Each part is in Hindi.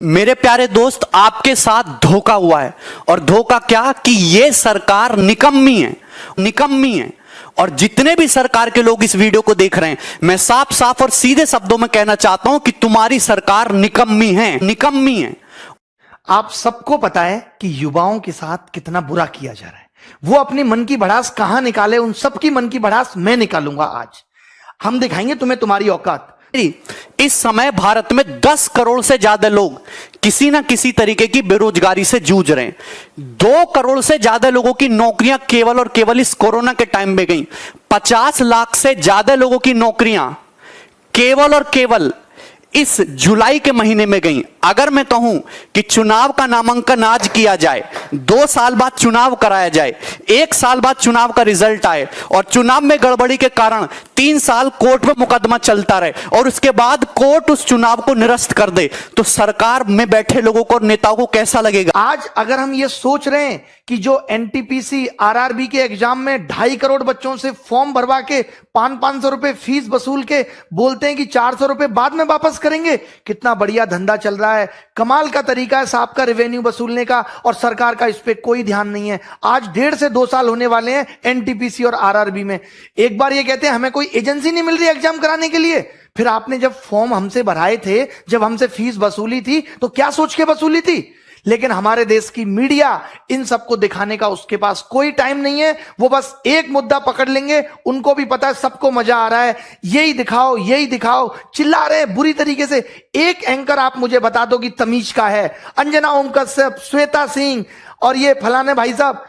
मेरे प्यारे दोस्त, आपके साथ धोखा हुआ है। और धोखा क्या कि ये सरकार निकम्मी है। और जितने भी सरकार के लोग इस वीडियो को देख रहे हैं, मैं साफ साफ और सीधे शब्दों में कहना चाहता हूं कि तुम्हारी सरकार निकम्मी है। आप सबको पता है कि युवाओं के साथ कितना बुरा किया जा रहा है। वो अपनी मन की भड़ास कहां निकाले, उन सबकी मन की भड़ास मैं निकालूंगा। आज हम दिखाएंगे तुम्हें तुम्हारी औकात। इस समय भारत में 10 करोड़ से ज्यादा लोग किसी ना किसी तरीके की बेरोजगारी से जूझ रहे हैं। 2 करोड़ से ज्यादा लोगों की नौकरियां केवल और केवल इस कोरोना के टाइम में गई। 50 लाख से ज्यादा लोगों की नौकरियां केवल और केवल इस जुलाई के महीने में गई। अगर मैं कहूं कि चुनाव का नामांकन आज किया जाए, 2 साल बाद चुनाव कराया जाए, 1 साल बाद चुनाव का रिजल्ट आए और चुनाव में गड़बड़ी के कारण 3 साल कोर्ट में मुकदमा चलता रहे और उसके बाद कोर्ट उस चुनाव को निरस्त कर दे, तो सरकार में बैठे लोगों को और नेताओं को कैसा लगेगा? आज अगर हम ये सोच रहे हैं कि जो एनटीपीसी आरआरबी के एग्जाम में 2.5 करोड़ बच्चों से फॉर्म भरवा के 500 रुपए फीस वसूल के बोलते हैं कि 400 रुपए बाद में वापस करेंगे, कितना बढ़िया धंधा चल रहा है। कमाल का तरीका है साहब का रेवेन्यू वसूलने का, और सरकार का इस पे कोई ध्यान नहीं है। आज 1.5 से 2 साल होने वाले हैं एनटीपीसी और आरआरबी में। एक बार ये कहते हैं हमें कोई एजेंसी नहीं मिल रही एग्जाम कराने के लिए। फिर आपने जब फॉर्म हमसे भराए थे, जब हमसे फीस वसूली थी, तो क्या सोच के वसूली थी? लेकिन हमारे देश की मीडिया इन सबको दिखाने का उसके पास कोई टाइम नहीं है। वो बस एक मुद्दा पकड़ लेंगे, उनको भी पता है सबको मजा आ रहा है, यही दिखाओ, चिल्ला रहे हैं बुरी तरीके से। एक एंकर आप मुझे बता दो कि तमीज का है। अंजना ओम कश्यप, श्वेता सिंह और ये फलाने भाई साहब,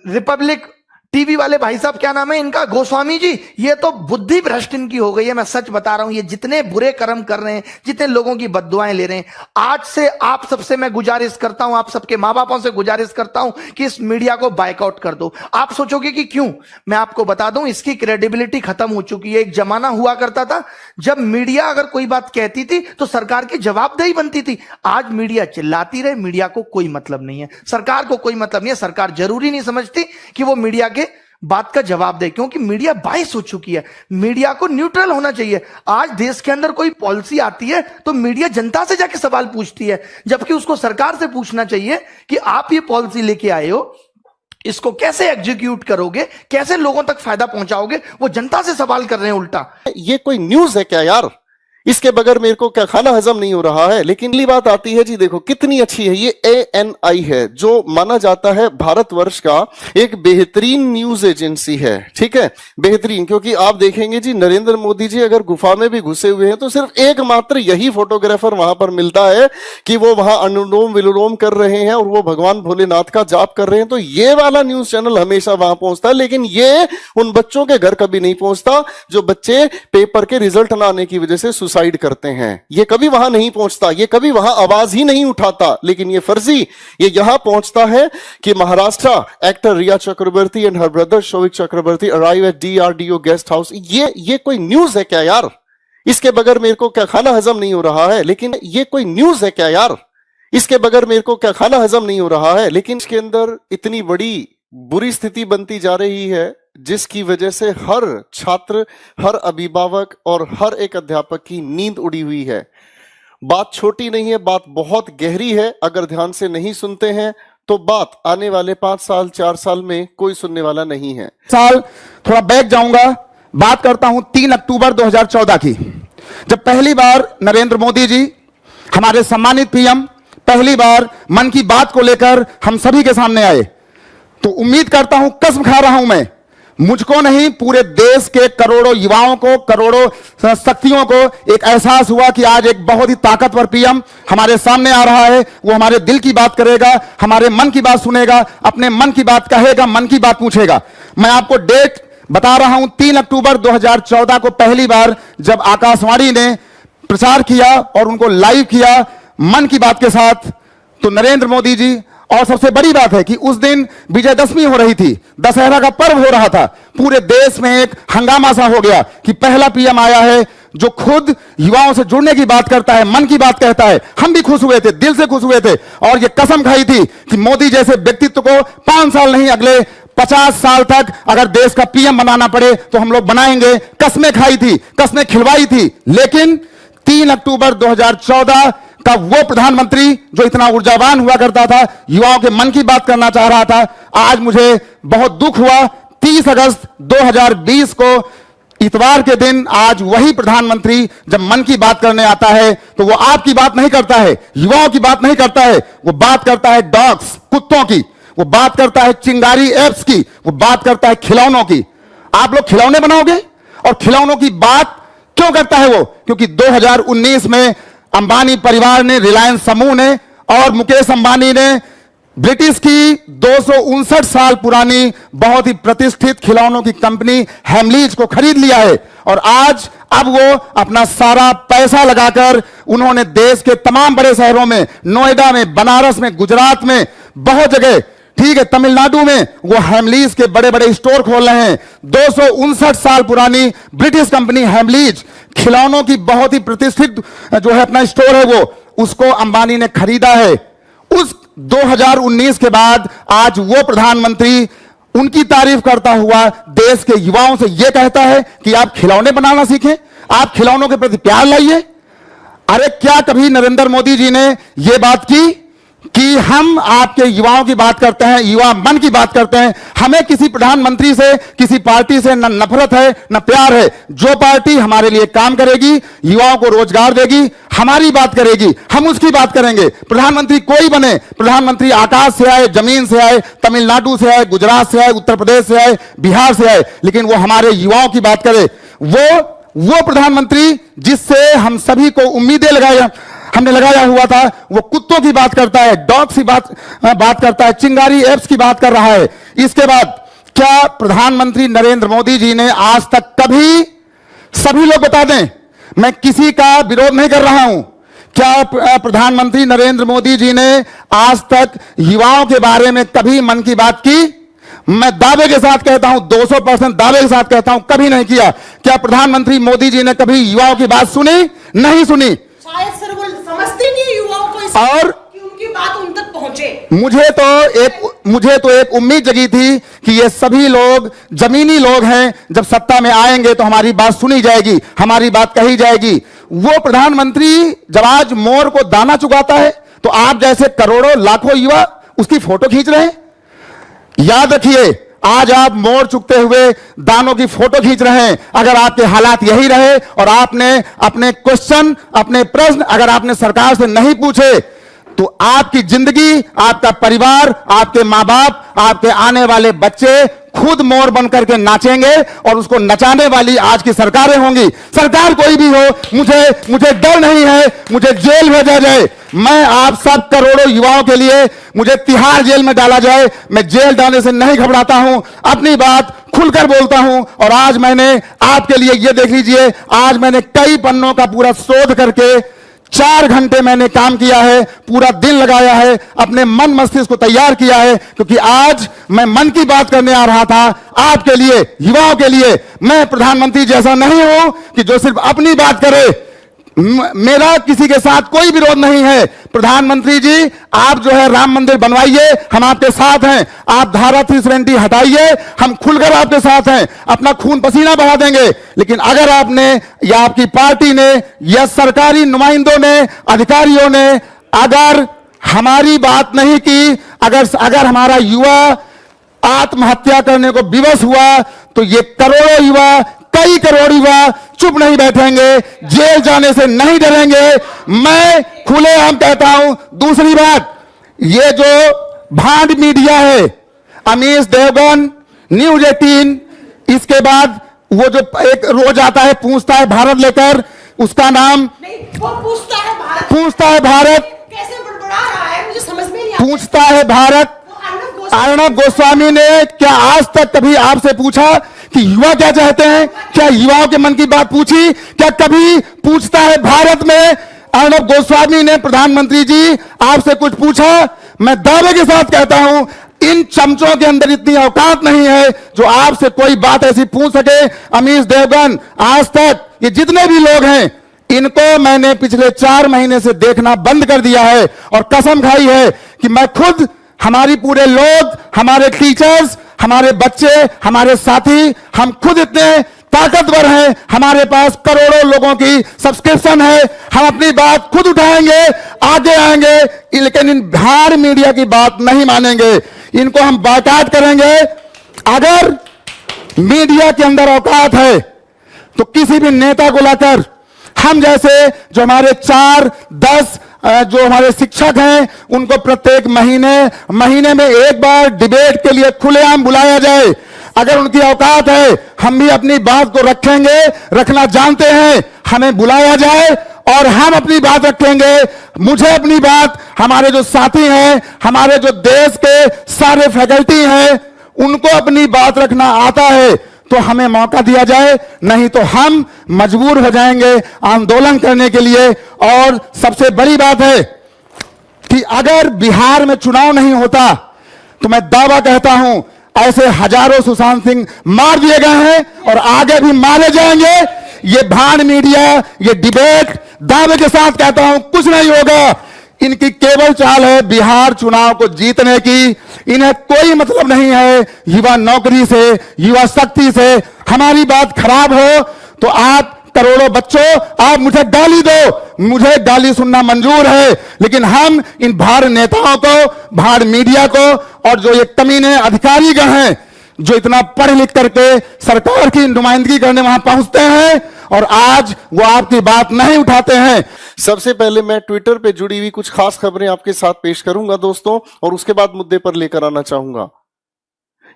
रिपब्लिक टीवी वाले भाई साहब, क्या नाम है इनका, गोस्वामी जी, ये तो बुद्धि भ्रष्ट इनकी हो गई है। मैं सच बता रहा हूं, ये जितने बुरे कर्म कर रहे हैं, जितने लोगों की बद्दुआएं ले रहे हैं, आज से आप सबसे मैं गुजारिश करता हूं, आप सबके मां बापों से गुजारिश करता हूं कि इस मीडिया को बायकॉट कर दो। आप सोचोगे कि क्यों? मैं आपको बता दूं, इसकी क्रेडिबिलिटी खत्म हो चुकी है। एक जमाना हुआ करता था जब मीडिया अगर कोई बात कहती थी तो सरकार की जवाबदेही बनती थी। आज मीडिया चिल्लाती रहे, मीडिया को कोई मतलब नहीं है, सरकार को कोई मतलब नहीं है। सरकार जरूरी नहीं समझती कि वो मीडिया बात का जवाब दे, क्योंकि मीडिया बाइस हो चुकी है। मीडिया को न्यूट्रल होना चाहिए। आज देश के अंदर कोई पॉलिसी आती है तो मीडिया जनता से जाके सवाल पूछती है, जबकि उसको सरकार से पूछना चाहिए कि आप ये पॉलिसी लेके आए हो, इसको कैसे एग्जीक्यूट करोगे, कैसे लोगों तक फायदा पहुंचाओगे। वो जनता से सवाल कर रहे हैं उल्टा। ये कोई न्यूज है क्या यार? इसके बगैर मेरे को क्या खाना हजम नहीं हो रहा है। लेकिन अगली बात आती है जी, देखो कितनी अच्छी है ये ANI है, जो माना जाता है भारतवर्ष का एक बेहतरीन न्यूज एजेंसी है। ठीक है, बेहतरीन, क्योंकि आप देखेंगे जी, नरेंद्र मोदी जी अगर गुफा में भी घुसे हुए हैं तो सिर्फ एकमात्र यही फोटोग्राफर वहां पर मिलता है कि वो वहां अनुलोम विलोम कर रहे हैं और वो भगवान भोलेनाथ का जाप कर रहे हैं, तो ये वाला न्यूज चैनल हमेशा वहां पहुंचता है। लेकिन ये उन बच्चों के घर कभी नहीं पहुंचता जो बच्चे पेपर के रिजल्ट ना आने की वजह से सुसाइड करते हैं। ये कभी वहां नहीं पहुंचता, ये कभी वहां आवाज ही नहीं उठाता। लेकिन ये फर्जी ये यहां पहुंचता है कि Maharashtra actor Rhea Chakraborty and her brother Showik Chakraborty arrive at DRDO guest house. ये कोई न्यूज है क्या यार? इसके बगैर मेरे को क्या खाना हजम नहीं हो रहा है। लेकिन ये कोई न्यूज है क्या यार? इसके बगैर मेरे को क्या खाना हजम नहीं हो रहा है। लेकिन इसके अंदर इतनी बड़ी बुरी स्थिति बनती जा रही है जिसकी वजह से हर छात्र, हर अभिभावक और हर एक अध्यापक की नींद उड़ी हुई है। बात छोटी नहीं है, बात बहुत गहरी है। अगर ध्यान से नहीं सुनते हैं तो बात आने वाले 5 साल 4 साल में कोई सुनने वाला नहीं है। साल थोड़ा बैक जाऊंगा, बात करता हूं 3 अक्टूबर 2014 की, जब पहली बार नरेंद्र मोदी जी, हमारे सम्मानित PM, पहली बार मन की बात को लेकर हम सभी के सामने आए। तो उम्मीद करता हूं, कसम खा रहा हूं मैं, मुझको नहीं पूरे देश के करोड़ों युवाओं को, करोड़ों शक्तियों को एक एहसास हुआ कि आज एक बहुत ही ताकतवर PM हमारे सामने आ रहा है। वो हमारे दिल की बात करेगा, हमारे मन की बात सुनेगा, अपने मन की बात कहेगा, मन की बात पूछेगा। मैं आपको डेट बता रहा हूं, 3 अक्टूबर 2014 को पहली बार जब आकाशवाणी ने प्रचार किया और उनको लाइव किया मन की बात के साथ, तो नरेंद्र मोदी जी, और सबसे बड़ी बात है कि उस दिन विजयदशमी हो रही थी, दशहरा का पर्व हो रहा था। पूरे देश में एक हंगामा सा हो गया कि पहला PM आया है जो खुद युवाओं से जुड़ने की बात करता है, मन की बात कहता है। हम भी खुश हुए थे, दिल से खुश हुए थे, और ये कसम खाई थी कि मोदी जैसे व्यक्तित्व को 5 साल नहीं, अगले 50 साल तक अगर देश का PM बनाना पड़े तो हम लोग बनाएंगे। कस्में खाई थी, कस्में खिलवाई थी। लेकिन 3 अक्टूबर 2014 का वो प्रधानमंत्री जो इतना ऊर्जावान हुआ करता था, युवाओं के मन की बात करना चाह रहा था, आज मुझे बहुत दुख हुआ 30 अगस्त 2020 को इतवार के दिन आज वही प्रधानमंत्री जब मन की बात करने आता है तो वो आपकी बात नहीं करता है, युवाओं की बात नहीं करता है, वो बात करता है डॉग्स, कुत्तों की, वो बात करता है चिंगारी एप्स की, वो बात करता है खिलौनों की। आप लोग खिलौने बनाओगे? और खिलौनों की बात क्यों करता है वो? क्योंकि 2019 में अंबानी परिवार ने, रिलायंस समूह ने और मुकेश अंबानी ने ब्रिटिश की 259 साल पुरानी बहुत ही प्रतिष्ठित खिलौनों की कंपनी हैमलीज को खरीद लिया है। और आज अब वो अपना सारा पैसा लगाकर उन्होंने देश के तमाम बड़े शहरों में, नोएडा में, बनारस में, गुजरात में, बहुत जगह, ठीक है, तमिलनाडु में वो हैमलीज के बड़े बड़े स्टोर खोल रहे हैं। 259 साल पुरानी ब्रिटिश कंपनी हैमलीज खिलौनों की बहुत ही प्रतिष्ठित जो है अपना स्टोर है, वो उसको अंबानी ने खरीदा है। उस 2019 के बाद आज वो प्रधानमंत्री उनकी तारीफ करता हुआ देश के युवाओं से यह कहता है कि आप खिलौने बनाना सीखें, आप खिलौनों के प्रति प्यार लाइए। अरे क्या कभी नरेंद्र मोदी जी ने यह बात की कि हम आपके युवाओं की बात करते हैं, युवा मन की बात करते हैं? हमें किसी प्रधानमंत्री से, किसी पार्टी से न नफरत है न प्यार है। जो पार्टी हमारे लिए काम करेगी, युवाओं को रोजगार देगी, हमारी बात करेगी, हम उसकी बात करेंगे। प्रधानमंत्री कोई बने, प्रधानमंत्री आकाश से आए, जमीन से आए, तमिलनाडु से आए, गुजरात से आए, उत्तर प्रदेश से आए, बिहार से आए, लेकिन वो हमारे युवाओं की बात करे। वो प्रधानमंत्री जिससे हम सभी को उम्मीदें हमने लगाया हुआ था, वो कुत्तों की बात करता है, डॉग्स की बात करता है, चिंगारी एप्स की बात कर रहा है। इसके बाद क्या प्रधानमंत्री नरेंद्र मोदी जी ने आज तक कभी, सभी लोग बता दें, मैं किसी का विरोध नहीं कर रहा हूं, क्या प्रधानमंत्री नरेंद्र मोदी जी ने आज तक युवाओं के बारे में कभी मन की बात की? मैं दावे के साथ कहता हूं, 200% दावे के साथ कहता हूं, कभी नहीं किया। क्या प्रधानमंत्री मोदी जी ने कभी युवाओं की बात सुनी? नहीं सुनी। शायद सर वो समझते नहीं युवाओं को, और कि उनकी बात उन तक पहुंचे। मुझे तो एक उम्मीद जगी थी कि ये सभी लोग जमीनी लोग हैं, जब सत्ता में आएंगे तो हमारी बात सुनी जाएगी, हमारी बात कही जाएगी। वो प्रधानमंत्री जब आज मोर को दाना चुगाता है तो आप जैसे करोड़ों लाखों युवा उसकी फोटो खींच रहे हैं। याद रखिए, आज आप मोर चुगते हुए दानों की फोटो खींच रहे हैं। अगर आपके हालात यही रहे और आपने अपने क्वेश्चन, अपने प्रश्न अगर आपने सरकार से नहीं पूछे, तो आपकी जिंदगी, आपका परिवार, आपके मां बाप, आपके आने वाले बच्चे खुद मोर बनकर के नाचेंगे और उसको नचाने वाली आज की सरकारें होंगी। सरकार कोई भी हो, मुझे डर नहीं है, मुझे जेल भेजा जाए, मैं आप सब करोड़ों युवाओं के लिए मुझे तिहाड़ जेल में डाला जाए, मैं जेल जाने से नहीं घबराता हूं, अपनी बात खुलकर बोलता हूं। और आज मैंने आपके लिए ये देख लीजिए, आज मैंने कई पन्नों का पूरा शोध करके 4 घंटे मैंने काम किया है, पूरा दिन लगाया है, अपने मन मस्तिष्क को तैयार किया है, क्योंकि आज मैं मन की बात करने आ रहा था आपके लिए, युवाओं के लिए। मैं प्रधानमंत्री जैसा नहीं हूं कि जो सिर्फ अपनी बात करे। मेरा किसी के साथ कोई विरोध नहीं है। प्रधानमंत्री जी, आप जो है राम मंदिर बनवाइए, हम आपके साथ हैं। आप धारा 370 हटाइए, हम खुलकर आपके साथ हैं, अपना खून पसीना बहा देंगे। लेकिन अगर आपने या आपकी पार्टी ने या सरकारी नुमाइंदों ने, अधिकारियों ने अगर हमारी बात नहीं की, अगर हमारा युवा आत्महत्या करने को विवश हुआ, तो ये करोड़ों युवा, कई करोड़ युवा चुप नहीं बैठेंगे, जेल जाने से नहीं डरेंगे। मैं खुलेआम कहता हूं। दूसरी बात, ये जो भांड मीडिया है, अमीश देवगन, न्यूज 18, इसके बाद वो जो एक रोज आता है पूछता है भारत लेकर, उसका नाम नहीं, वो पूछता है भारत, कैसे बड़बड़ा रहा है, मुझे समझ में नहीं आता। पूछता है भारत। अर्णब गोस्वामी ने क्या आज तक कभी आपसे पूछा कि युवा क्या चाहते हैं? क्या युवाओं के मन की बात पूछी? क्या कभी पूछता है भारत में अर्णब गोस्वामी ने प्रधानमंत्री जी आपसे कुछ पूछा? मैं दावे के साथ कहता हूं, इन चमचों के अंदर इतनी औकात नहीं है जो आपसे कोई बात ऐसी पूछ सके। अमीश देवगन, आज तक ये जितने भी लोग हैं, इनको मैंने पिछले 4 महीने से देखना बंद कर दिया है और कसम खाई है कि मैं खुद, हमारी पूरे लोग, हमारे टीचर्स, हमारे बच्चे, हमारे साथी, हम खुद इतने ताकतवर हैं, हमारे पास करोड़ों लोगों की सब्सक्रिप्शन है, हम अपनी बात खुद उठाएंगे, आगे आएंगे, लेकिन इन भाड़ मीडिया की बात नहीं मानेंगे, इनको हम बायकॉट करेंगे। अगर मीडिया के अंदर औकात है तो किसी भी नेता को लाकर हम जैसे जो हमारे 4-10 जो हमारे शिक्षक हैं उनको प्रत्येक महीने में एक बार डिबेट के लिए खुलेआम बुलाया जाए। अगर उनकी औकात है हम भी अपनी बात को रखेंगे, रखना जानते हैं, हमें बुलाया जाए और हम अपनी बात रखेंगे। मुझे अपनी बात, हमारे जो साथी हैं, हमारे जो देश के सारे फैकल्टी हैं, उनको अपनी बात रखना आता है तो हमें मौका दिया जाए, नहीं तो हम मजबूर हो जाएंगे आंदोलन करने के लिए। और सबसे बड़ी बात है कि अगर बिहार में चुनाव नहीं होता तो मैं दावा कहता हूं ऐसे हजारों सुशांत सिंह मार दिए गए हैं और आगे भी मारे जाएंगे। ये भाड़ मीडिया, ये डिबेट, दावे के साथ कहता हूं कुछ नहीं होगा। इनकी केवल चाल है बिहार चुनाव को जीतने की। इन्हें कोई मतलब नहीं है युवा नौकरी से, युवा शक्ति से। हमारी बात खराब हो तो आप करोड़ों बच्चों, आप मुझे गाली दो, मुझे गाली सुनना मंजूर है, लेकिन हम इन भाड़ नेताओं को, भाड़ मीडिया को और जो ये कमीने अधिकारीगण हैं जो इतना पढ़ लिख करके सरकार की नुमाइंदगी करने वहां पहुंचते हैं और आज वो आपकी बात नहीं उठाते हैं। सबसे पहले मैं ट्विटर पे जुड़ी हुई कुछ खास खबरें आपके साथ पेश करूंगा दोस्तों, और उसके बाद मुद्दे पर लेकर आना चाहूंगा।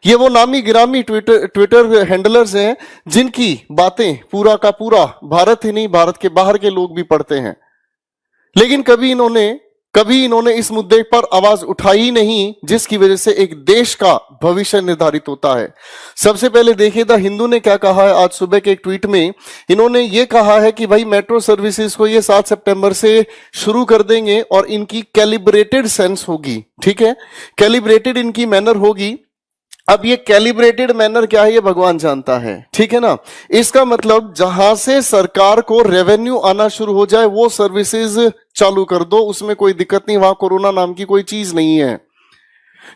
ये वो नामी गिरामी ट्विटर हैंडलर्स हैं जिनकी बातें पूरा का पूरा भारत ही नहीं, भारत के बाहर के लोग भी पढ़ते हैं, लेकिन कभी इन्होंने इस मुद्दे पर आवाज उठाई नहीं, जिसकी वजह से एक देश का भविष्य निर्धारित होता है। सबसे पहले देखिए द हिंदू ने क्या कहा है। आज सुबह के एक ट्वीट में इन्होंने ये कहा है कि भाई मेट्रो सर्विसेज को ये 7 सितंबर से शुरू कर देंगे और इनकी कैलिब्रेटेड सेंस होगी। ठीक है, कैलिब्रेटेड इनकी मैनर होगी। अब ये कैलिब्रेटेड मैनर क्या है ये भगवान जानता है, ठीक है ना। इसका मतलब जहां से सरकार को रेवेन्यू आना शुरू हो जाए वो सर्विसेज चालू कर दो, उसमें कोई दिक्कत नहीं, वहां कोरोना नाम की कोई चीज नहीं है।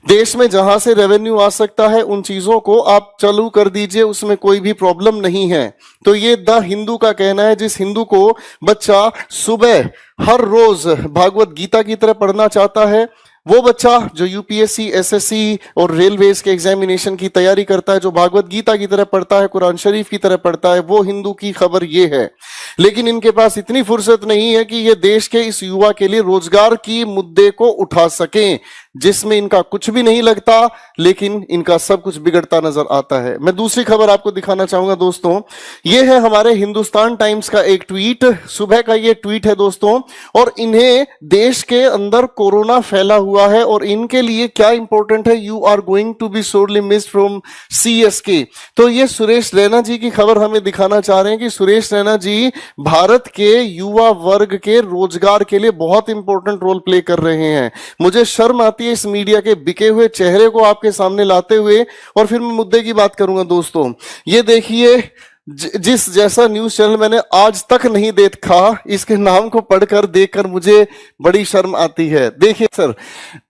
देश में जहां से रेवेन्यू आ सकता है उन चीजों को आप चालू कर दीजिए, उसमें कोई भी प्रॉब्लम नहीं है। तो ये द हिंदू का कहना है। जिस हिंदू को बच्चा सुबह हर रोज भागवत गीता की तरह पढ़ना चाहता है, वो बच्चा जो यूपीएससी, एसएससी और रेलवेज के एग्जामिनेशन की तैयारी करता है, जो भागवत गीता की तरह पढ़ता है, कुरान शरीफ की तरह पढ़ता है, वो हिंदू की खबर ये है। लेकिन इनके पास इतनी फुर्सत नहीं है कि ये देश के इस युवा के लिए रोजगार की मुद्दे को उठा सकें, जिसमें इनका कुछ भी नहीं लगता, लेकिन इनका सब कुछ बिगड़ता नजर आता है। मैं दूसरी खबर आपको दिखाना चाहूंगा दोस्तों। ये है हमारे हिंदुस्तान टाइम्स का एक ट्वीट, सुबह का ये ट्वीट है दोस्तों, और इन्हें देश के अंदर कोरोना फैला हुआ है और इनके लिए क्या इंपॉर्टेंट है, you are going to be sorely missed from CSK। तो ये सुरेश रैना जी की खबर हमें दिखाना चाह रहे हैं कि सुरेश रैना जी भारत के युवा वर्ग के रोजगार के लिए बहुत इंपॉर्टेंट रोल प्ले कर रहे हैं। मुझे शर्म आती है इस मीडिया के बिके हुए चेहरे को आपके सामने लाते हुए, और फिर मैं मुद्दे की बात करूंगा दोस्तों। ये देखिए, जिस जैसा न्यूज चैनल मैंने आज तक नहीं देखा, इसके नाम को पढ़कर देखकर मुझे बड़ी शर्म आती है। देखिए सर,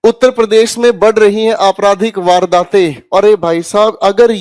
उत्तर प्रदेश में बढ़ रही हैं आपराधिक वारदातें। अरे भाई साहब, अगर